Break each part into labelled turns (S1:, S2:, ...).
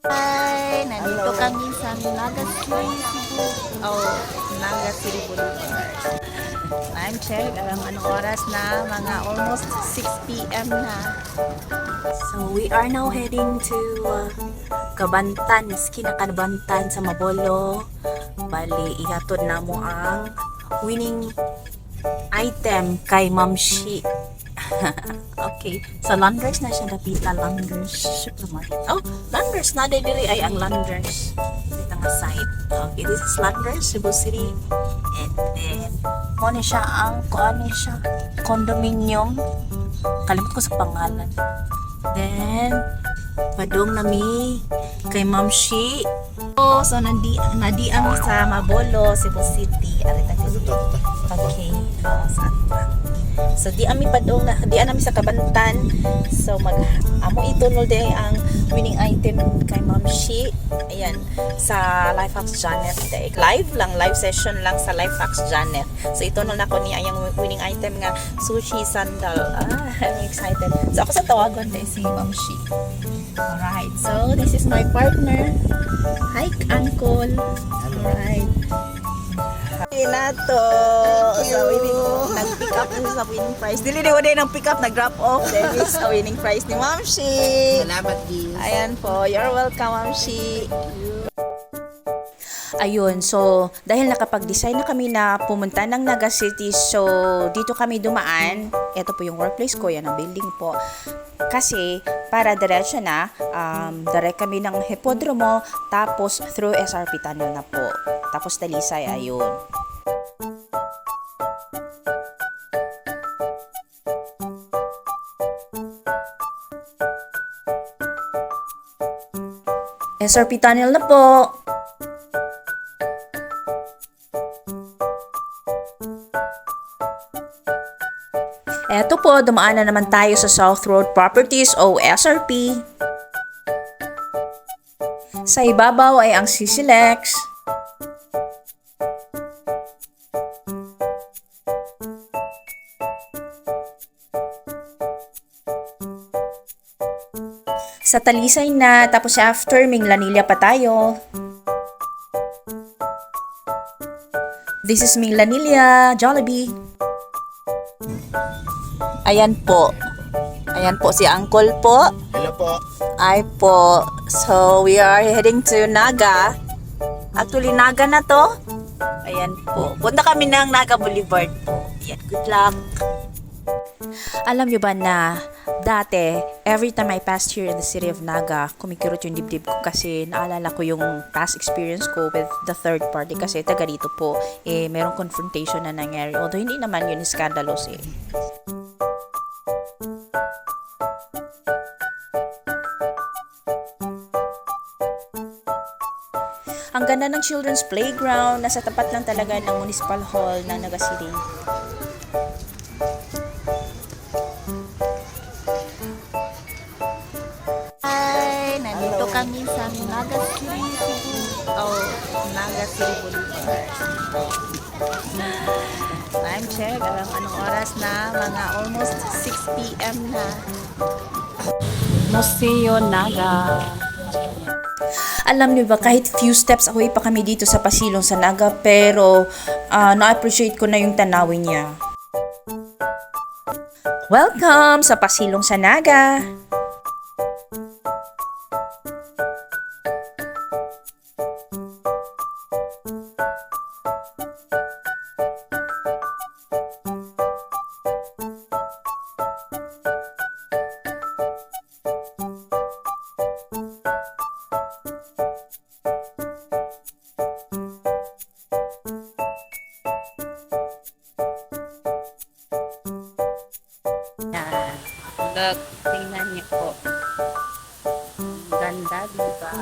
S1: Hi! Nandito kami sa Naga City, Cebu. Oh, Naga City Boulevard. Time check. Alam anong oras na? Mga almost 6 p.m. na.
S2: So we are now heading to Kabantan, Kinakabantan sa Mabolo. Bali, ihatod na mo ang winning item kay Ma'am Shi. Okay, so Landers na siya dapita, Landers Supermarket. Oh, Landers na diri ay ang Landers. Dito nga site. Okay, this is Landers, Cebu City. And then, mo ni siya ang, kuan ni siya, condominium. Kalimut ko sa pangalan. Then, padung nami kay Ma'am Shi. So nadi ami sa Mabolo, Cebu City. Arita okay. Saan ba? So di ami padung na di ami sa Kabantan. So mag amo itunol di ang winning item kay Ma'am Shi. Ayan, sa Life Hacks Janet. Live session lang sa Life Hacks Janet. So itunol na ko niya yung winning item nga sushi sandal. I'm excited. So ako sa tawagon dahil si Ma'am Shi. Alright, so this is my partner. Hi, Uncle. Alright.
S1: Nato sa winning, nag-pick up na sa winning prize. Dili di wala nang pick up, nag-drop off. Then is sa winning prize ni Ma'am Shi.
S3: Salamat, Gis.
S1: Ayan po, you're welcome, Ma'am Shi.
S2: Ayun, so dahil nakapag-decide na kami na pumunta ng Naga City, so dito kami dumaan. Ito po yung workplace ko, yan ang building po. Kasi para diretso na, direct kami ng Hipodromo, tapos through SRP Tunnel na po. Tapos Talisay, ayun. SRP Tunnel na po. Eto po, dumaan na naman tayo sa South Road Properties o SRP. Sa ibabaw ay ang CCLEX. Sa Talisay na, tapos after Minglanilla pa tayo. This is Minglanilla, Jollibee. Ayan po. Ayan po si Uncle po.
S3: Hello po.
S2: Ay po. So, we are heading to Naga. Actually, Naga na to. Ayan po. Punta kami ng Naga Boulevard po. Ayan, good luck. Alam nyo ba na dati, every time I passed here in the city of Naga, kumikirot yung dibdib ko kasi naalala ko yung past experience ko with the third party kasi taga dito po, merong confrontation na nangyari. Although hindi naman yun scandalous eh. Ang ganda ng children's playground, nasa tapat lang talaga ng Municipal Hall ng Naga City.
S1: Hi! Nandito kami sa Naga City, Cebu. Oh, Naga City Boulevard. Time check. Alam anong oras na? Mga almost 6 p.m. na.
S2: Museo Naga. Alam niyo ba, kahit few steps away pa kami dito sa Pasilong sa Naga, pero na-appreciate ko na yung tanawin niya. Welcome sa Pasilong sa Naga! Yan. Look, tingnan niyo po. Ganda, diba?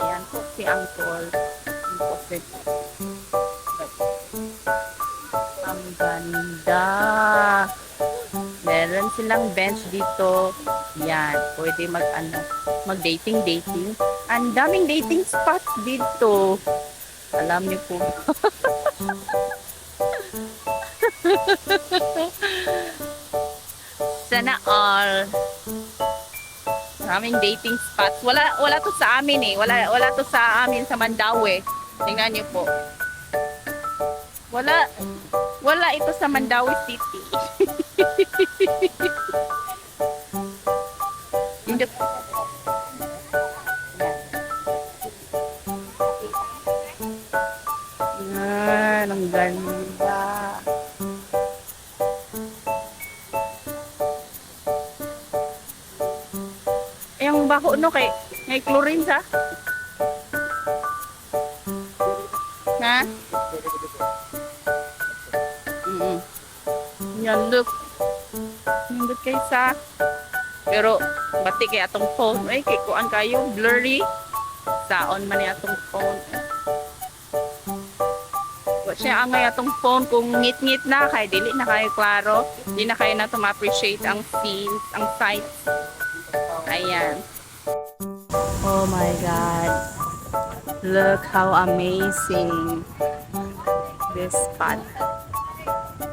S2: Ayan po si Uncle. Ang ganda. Meron silang bench dito. Yan. Pwede mag-dating. Ang daming dating spot dito. Alam niyo po. Sana all.
S1: Aming dating spots. Wala to sa amin eh. Wala to sa amin sa Mandaue. Tingnan niyo po. Wala ito sa Mandaue City. Indot. Yan, ang ganda. Yung baho no kay chlorine sa? Ha? Yan, look. Nindot kay sa. Pero, bati kay atong phone. Ay, kay kuan kayo. Blurry. Saon man ni atong phone. Wa siya angay atong phone kung ngit-ngit na kay dili na kayo klaro. Di na kayo na to ma-appreciate ang scenes, ang sights. Ayan. Oh my God. Look how amazing this spot.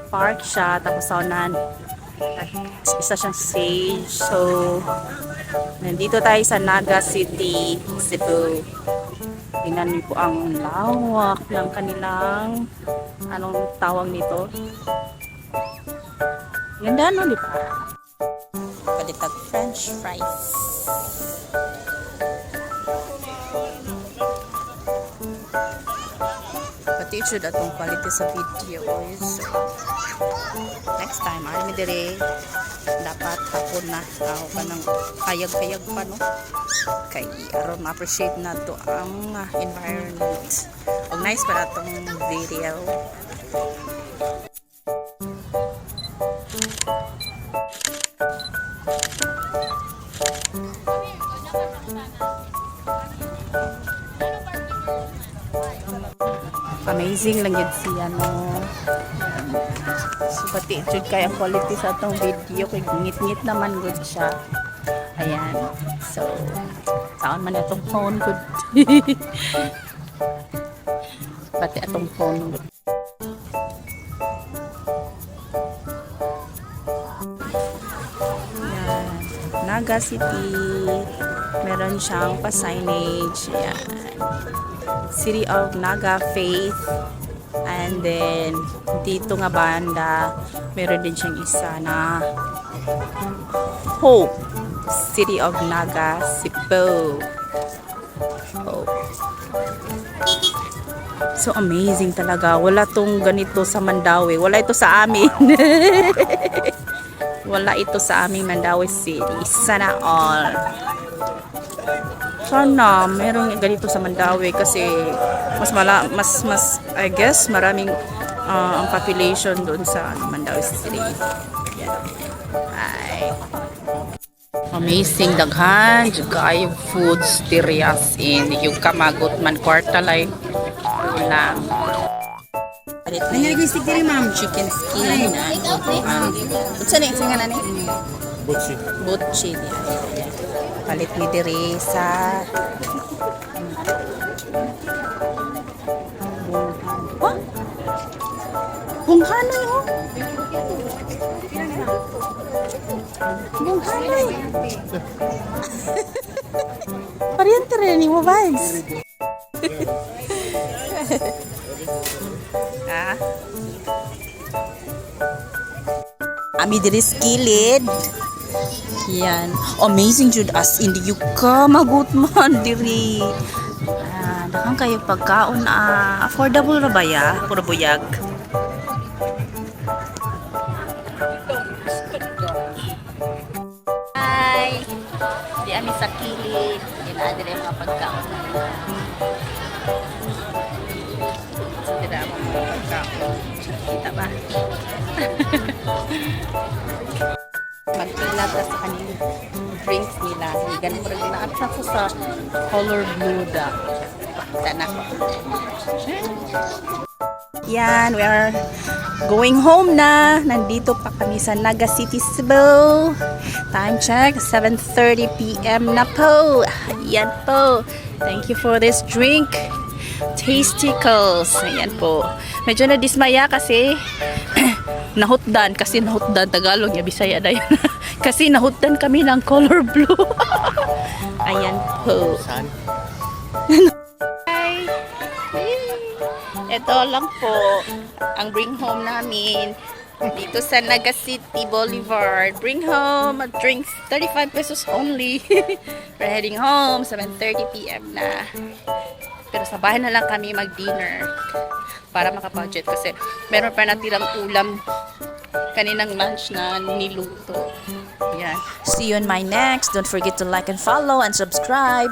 S1: Park siya, tapos saunan. Isa siyang stage. So, nandito tayo sa Naga City, Cebu. Tingnan niyo po ang lawak ng kanilang, anong tawag nito? Ganda no, di ba? Palitag French fries. Pati ito atong quality sa video is next time ay dire dapat hapon na ako pa ng kayag-kayag pa no kay aron ma-appreciate na to ang environment. Og nice para itong video. Amazing lang yun siya, no? So, pati jud kaya quality sa itong video. Kaya ngit-ngit naman good siya. Ayan. So, saan man itong phone good. Pati itong phone good. Ayan. Naga City. Meron siyang pa-signage. Ayan. City of Naga Faith, and then dito nga banda meron din siyang isa na Hope, City of Naga Cebu. Hope. So amazing talaga, wala tong ganito sa Mandaue, wala ito sa amin. Wala ito sa aming Mandaue City. Sana all. Sana meron ganito sa Mandaue kasi mas I guess maraming ang population doon sa Mandaue City. Yan. Ay. Amazing daghan juga yung foods terias in yung kamagot man kwartalay ulang.
S3: Nagiging stick diri ma'am.
S1: Chicken skin. Unsa ni singa na ni?
S3: Butchi.
S1: Butchi niya. Palit ni diri sa Bunghanay oh. Bunghanay. Pariente rin ni mo vibes. Ami diri skilid. Yan. Amazing jud as in the yuka magut man diri. Dakan kayo pagkaon affordable ra ba ya? Puro buyag. Hi. Di ami sa kilid. Ina diri mga pagkaon. Dira mo mga pagkaon. Kita ba? Magpila ta sa kanilang drinks nila. Ganun pa rin naatsa ko sa color blue da. Pakita na ko. Yan, we are going home na. Nandito pa kami sa Naga City, Cebu. Time check, 7:30 p.m. na po. Yan po. Thank you for this drink. Tasticals. Ayan po. Medyo na dismaya kasi nahutdan Tagalog niya Bisaya na yun. Kasi nahutan kami ng color blue. Ayan po.
S3: Saan?
S1: Hi! Ito lang po ang bring home namin dito sa Naga City Boulevard. Bring home a drinks, 35 pesos only. We're heading home, 7:30 p.m. na. Pero sa bahay na lang kami mag-dinner para makabudget kasi meron pa natirang ulam kaninang lunch na niluto. Yan. See you in my next. Don't forget to like and follow and subscribe.